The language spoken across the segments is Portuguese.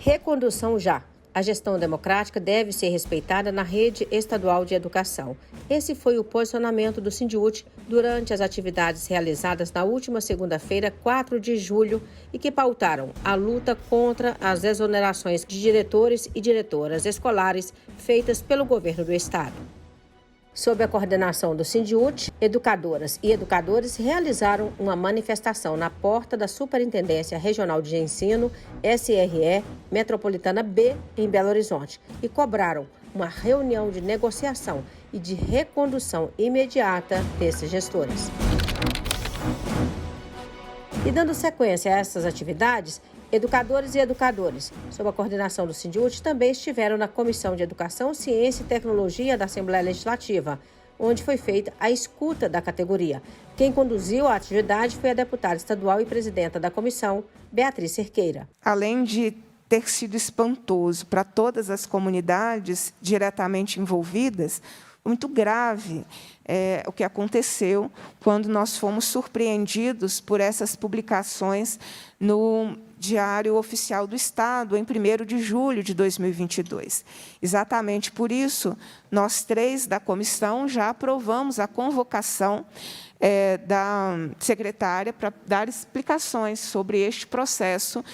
Recondução já. A gestão democrática deve ser respeitada na rede estadual de educação. Esse foi o posicionamento do Sindiúti durante as atividades realizadas na última segunda-feira, 4 de julho, e que pautaram a luta contra as exonerações de diretores e diretoras escolares feitas pelo governo do estado. Sob a coordenação do Sindiúti, educadoras e educadores realizaram uma manifestação na porta da Superintendência Regional de Ensino, SRE, Metropolitana B, em Belo Horizonte, e cobraram uma reunião de negociação e de recondução imediata desses gestores. E dando sequência a essas atividades, educadores e educadores, sob a coordenação do Sindiúti, também estiveram na Comissão de Educação, Ciência e Tecnologia da Assembleia Legislativa, onde foi feita a escuta da categoria. Quem conduziu a atividade foi a deputada estadual e presidenta da comissão, Beatriz Cerqueira. Além de ter sido espantoso para todas as comunidades diretamente envolvidas, muito grave o que aconteceu quando nós fomos surpreendidos por essas publicações no Diário Oficial do Estado, em 1º de julho de 2022. Exatamente por isso, nós 3 da comissão já aprovamos a convocação da secretária para dar explicações sobre este processo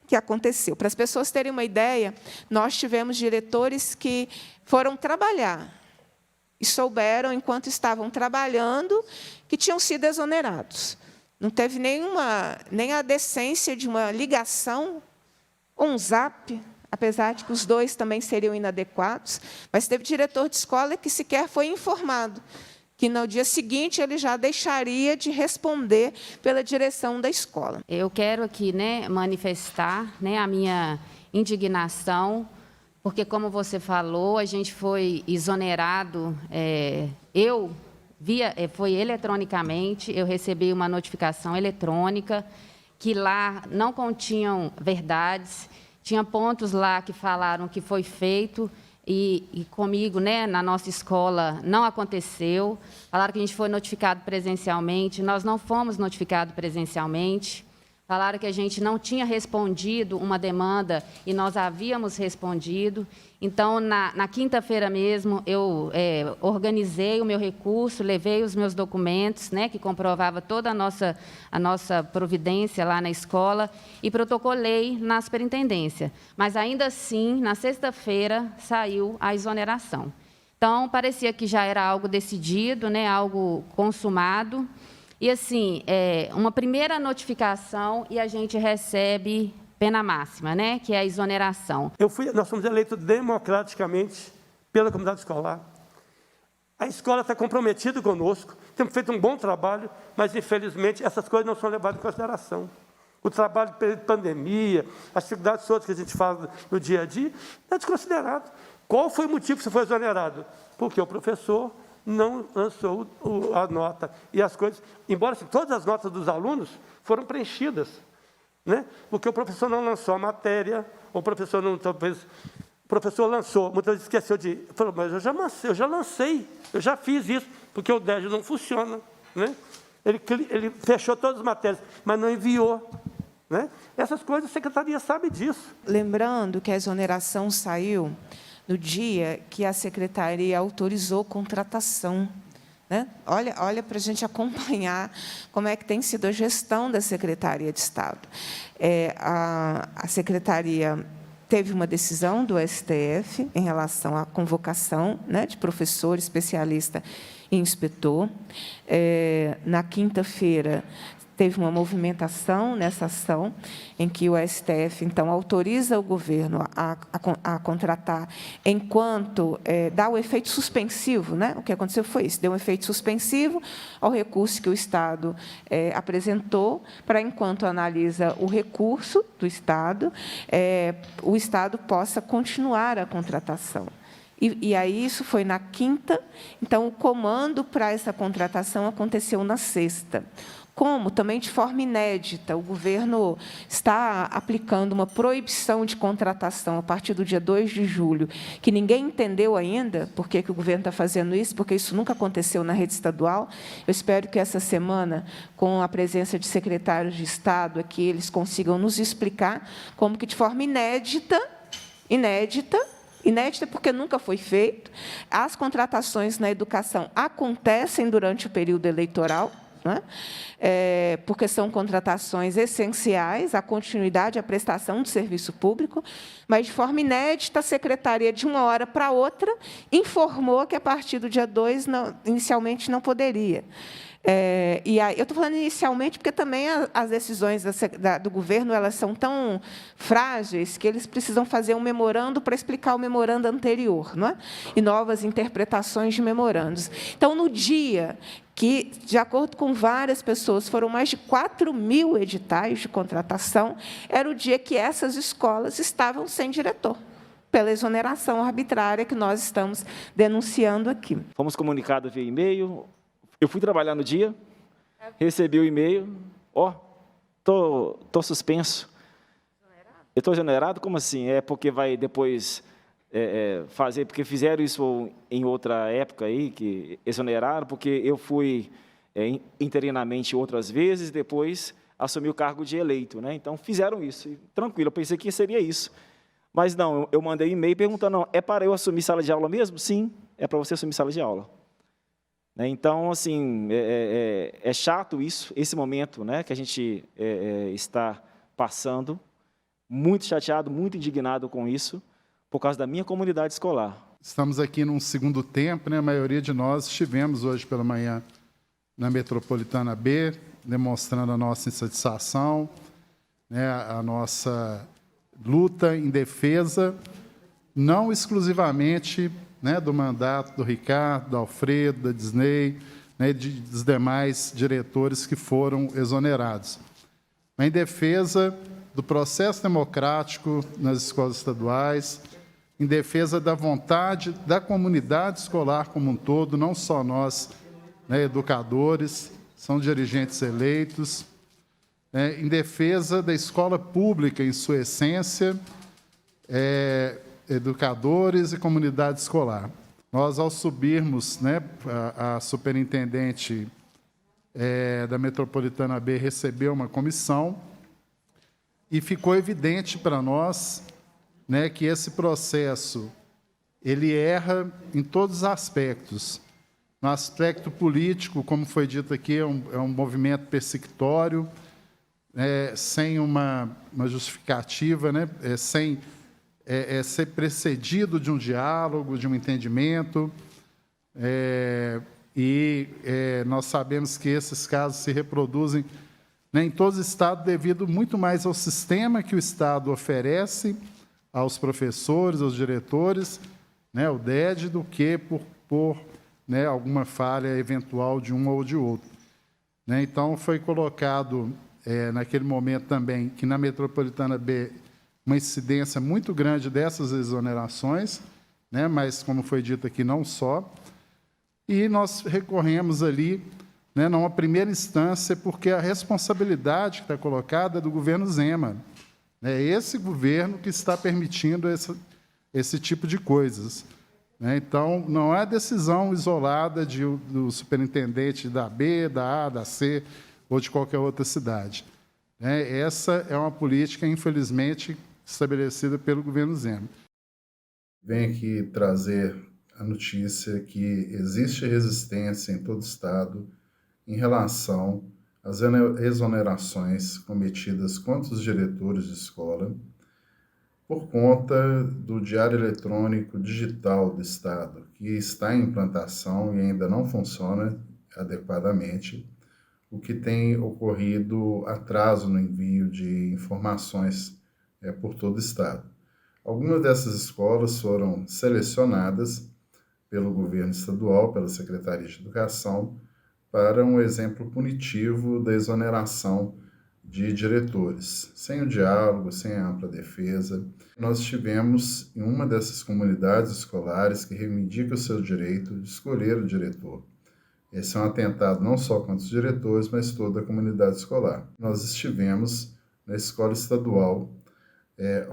que aconteceu. Para as pessoas terem uma ideia, nós tivemos diretores que foram trabalhar e souberam, enquanto estavam trabalhando, que tinham sido exonerados. Não teve nem a decência de uma ligação, ou um zap, apesar de que os 2 também seriam inadequados, mas teve diretor de escola que sequer foi informado que, no dia seguinte, ele já deixaria de responder pela direção da escola. Eu quero aqui manifestar a minha indignação, porque, como você falou, a gente foi exonerado, foi eletronicamente, eu recebi uma notificação eletrônica, que lá não continham verdades, tinha pontos lá que falaram que foi feito, e comigo, na nossa escola, não aconteceu. Falaram que a gente foi notificado presencialmente, nós não fomos notificados presencialmente. Falaram que a gente não tinha respondido uma demanda e nós havíamos respondido. Então, na quinta-feira mesmo, eu organizei o meu recurso, levei os meus documentos, que comprovava toda a nossa providência lá na escola, e protocolei na superintendência. Mas, ainda assim, na sexta-feira, saiu a exoneração. Então, parecia que já era algo decidido, algo consumado. E, assim, uma primeira notificação e a gente recebe pena máxima, que é a exoneração. Nós fomos eleitos democraticamente pela comunidade escolar. A escola está comprometida conosco, temos feito um bom trabalho, mas, infelizmente, essas coisas não são levadas em consideração. O trabalho de pandemia, as dificuldades todas que a gente faz no dia a dia, é desconsiderado. Qual foi o motivo que você foi exonerado? Porque o professor não lançou a nota. E as coisas, embora assim, todas as notas dos alunos foram preenchidas, porque o professor não lançou a matéria, o professor não, talvez, o professor lançou, muitas vezes esqueceu de... Falou, mas eu já lancei, eu já fiz isso, porque o DED não funciona. Ele fechou todas as matérias, mas não enviou. Essas coisas a secretaria sabe disso. Lembrando que a exoneração saiu no dia que a secretaria autorizou contratação. Olha para a gente acompanhar como é que tem sido a gestão da Secretaria de Estado. A secretaria teve uma decisão do STF em relação à convocação de professor, especialista e inspetor. Na quinta-feira, teve uma movimentação nessa ação, em que o STF, então, autoriza o governo a contratar, enquanto dá o efeito suspensivo. O que aconteceu foi isso, deu um efeito suspensivo ao recurso que o Estado apresentou, para, enquanto analisa o recurso do Estado, o Estado possa continuar a contratação. E aí isso foi na quinta, então o comando para essa contratação aconteceu na sexta. Como, também de forma inédita, o governo está aplicando uma proibição de contratação a partir do dia 2 de julho, que ninguém entendeu ainda por que o governo está fazendo isso, porque isso nunca aconteceu na rede estadual. Eu espero que essa semana, com a presença de secretários de Estado aqui, eles consigam nos explicar como que, de forma inédita porque nunca foi feito, as contratações na educação acontecem durante o período eleitoral, né? Porque são contratações essenciais à continuidade, à prestação de serviço público, mas, de forma inédita, a Secretaria, de uma hora para outra, informou que, a partir do dia 2, inicialmente não poderia. E aí, eu estou falando inicialmente porque também as decisões do governo elas são tão frágeis que eles precisam fazer um memorando para explicar o memorando anterior, não é? E novas interpretações de memorandos. Então, no dia que, de acordo com várias pessoas, foram mais de 4.000 editais de contratação, era o dia que essas escolas estavam sem diretor, pela exoneração arbitrária que nós estamos denunciando aqui. Fomos comunicados via e-mail. Eu fui trabalhar no dia, recebi o e-mail, tô suspenso. Eu estou exonerado? Como assim? É porque vai depois fazer, porque fizeram isso em outra época aí, que exoneraram, porque eu fui interinamente outras vezes, depois assumi o cargo de eleito, né? Então, fizeram isso. E, tranquilo, eu pensei que seria isso. Mas não, eu mandei e-mail perguntando, não, é para eu assumir sala de aula mesmo? Sim, é para você assumir sala de aula. Então, assim, é chato isso, esse momento, né, que a gente está passando, muito chateado, muito indignado com isso, por causa da minha comunidade escolar. Estamos aqui num segundo tempo, né, a maioria de nós estivemos hoje pela manhã na Metropolitana B, demonstrando a nossa insatisfação, né, a nossa luta em defesa, não exclusivamente, né, do mandato do Ricardo, do Alfredo, da Disney, né, dos demais diretores que foram exonerados. Mas em defesa do processo democrático nas escolas estaduais, em defesa da vontade da comunidade escolar como um todo, não só nós, né, educadores, são dirigentes eleitos, em defesa da escola pública em sua essência, educadores e comunidade escolar. Nós, ao subirmos, né, a superintendente da Metropolitana B recebeu uma comissão e ficou evidente para nós, né, que esse processo ele erra em todos os aspectos. No aspecto político, como foi dito aqui, é um movimento persecutório, sem uma justificativa, né, sem ser precedido de um diálogo, de um entendimento, nós sabemos que esses casos se reproduzem, né, em todos os estados devido muito mais ao sistema que o Estado oferece aos professores, aos diretores, né, o DED, do que por né, alguma falha eventual de um ou de outro. Né, então, foi colocado, naquele momento também, que na Metropolitana B, uma incidência muito grande dessas exonerações, né, mas, como foi dito aqui, não só. E nós recorremos ali, né, numa primeira instância, porque a responsabilidade que está colocada é do governo Zema. É esse governo que está permitindo esse tipo de coisas. Né? Então, não é decisão isolada do superintendente da B, da A, da C ou de qualquer outra cidade. Essa é uma política, infelizmente, estabelecida pelo governo Zema. Venho aqui trazer a notícia que existe resistência em todo o Estado em relação às exonerações cometidas contra os diretores de escola por conta do Diário Eletrônico Digital do Estado, que está em implantação e ainda não funciona adequadamente, o que tem ocorrido atraso no envio de informações por todo o Estado. Algumas dessas escolas foram selecionadas pelo governo estadual, pela Secretaria de Educação, para um exemplo punitivo da exoneração de diretores. Sem o diálogo, sem a ampla defesa, nós estivemos em uma dessas comunidades escolares que reivindica o seu direito de escolher o diretor. Esse é um atentado não só contra os diretores, mas toda a comunidade escolar. Nós estivemos na escola estadual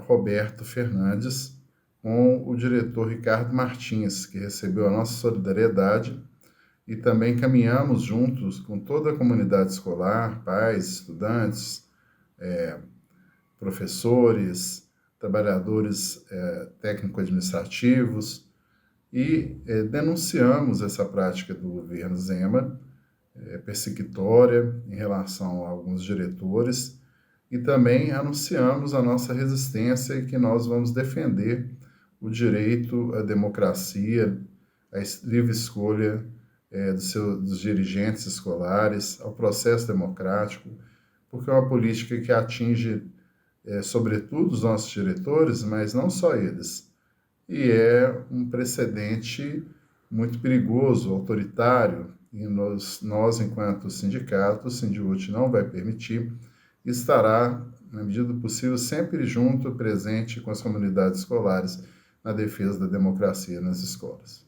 Roberto Fernandes, com o diretor Ricardo Martins, que recebeu a nossa solidariedade, e também caminhamos juntos com toda a comunidade escolar, pais, estudantes, professores, trabalhadores técnico-administrativos, e denunciamos essa prática do governo Zema, persecutória em relação a alguns diretores, e também anunciamos a nossa resistência e que nós vamos defender o direito à democracia, à livre escolha dos dirigentes escolares, ao processo democrático, porque é uma política que atinge, sobretudo, os nossos diretores, mas não só eles. E é um precedente muito perigoso, autoritário, e nós enquanto sindicato, o Sindiúti não vai permitir, e estará, na medida do possível, sempre junto, presente com as comunidades escolares, na defesa da democracia nas escolas.